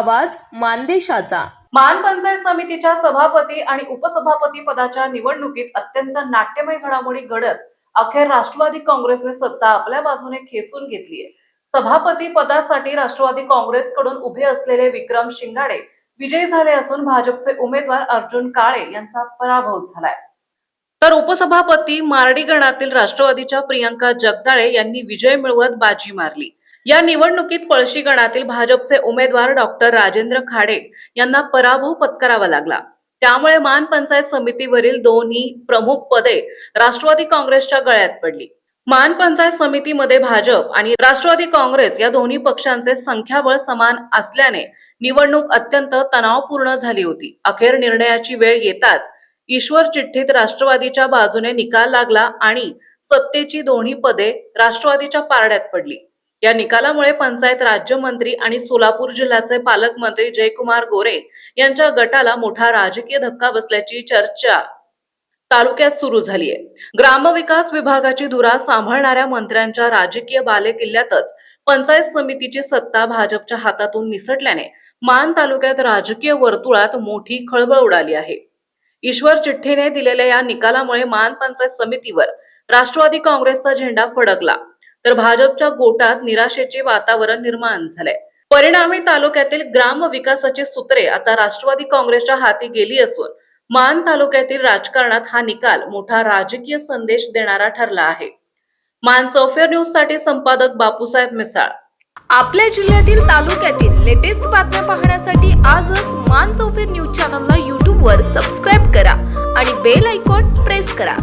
आवाज मानदेशाचा। मान पंचायत समितीच्या सभापती आणि उपसभापती पदाच्या निवडणुकीत अत्यंत नाट्यमय घडामोडी घडत अखेर राष्ट्रवादी काँग्रेसने सत्ता आपल्या बाजूने खेचून घेतली आहे। सभापती पदासाठी राष्ट्रवादी काँग्रेसकडून उभे असलेले विक्रम शिंगाडे विजयी झाले असून भाजपचे उमेदवार अर्जुन काळे यांचा पराभव झालाय। तर उपसभापती मार्डी गणातील राष्ट्रवादीच्या प्रियंका जगदाळे यांनी विजय मिळवत बाजी मारली। या निवडणुकीत पळशी गणातील भाजपचे उमेदवार डॉक्टर राजेंद्र खाडे यांना पराभव पत्करावा लागला। त्यामुळे मान पंचायत समितीवरील दोन्ही प्रमुख पदे राष्ट्रवादी काँग्रेसच्या गळ्यात पडली। मान पंचायत समितीमध्ये भाजप आणि राष्ट्रवादी काँग्रेस या दोन्ही पक्षांचे संख्याबळ समान असल्याने निवडणूक अत्यंत तणावपूर्ण झाली होती। अखेर निर्णयाची वेळ येताच ईश्वर चिठ्ठीत राष्ट्रवादीच्या बाजूने निकाल लागला आणि सत्तेची दोन्ही पदे राष्ट्रवादीच्या पारड्यात पडली। या निकालामुळे पंचायत राज्यमंत्री आणि सोलापूर जिल्ह्याचे पालकमंत्री जयकुमार गोरे यांच्या गटाला मोठा राजकीय धक्का बसल्याची चर्चा तालुक्यात सुरू झाली आहे। ग्रामविकास विभागाची धुरा सांभाळणाऱ्या मंत्र्यांच्या राजकीय बालेकिल्ल्यातच पंचायत समितीची सत्ता भाजपच्या हातातून निसटल्याने मान तालुक्यात राजकीय वर्तुळात मोठी खळबळ उडाली आहे। ईश्वर चिठ्ठीने दिलेल्या या निकालामुळे मान पंचायत समितीवर राष्ट्रवादी काँग्रेसचा झेंडा फडकला, तर भाजपच्या गोटात निराशेचे वातावरण निर्माण झाले। परिणामी तालुक्यातील ग्राम विकासाची सूत्रे आता राष्ट्रवादी काँग्रेसच्या हाती गेली असून मान तालुक्यातील राजकारणात हा निकाल मोठा राजकीय संदेश देणारा ठरला आहे। मान चौफेर न्यूज साठी संपादक बापूसाहेब मिसाळ। आपल्या जिल्ह्यातील तालुक्यातील लेटेस्ट बातम्या पाहण्यासाठी आजच मान चौफेर न्यूज चॅनलला YouTube वर सबस्क्राइब करा आणि बेल आयकॉन प्रेस करा।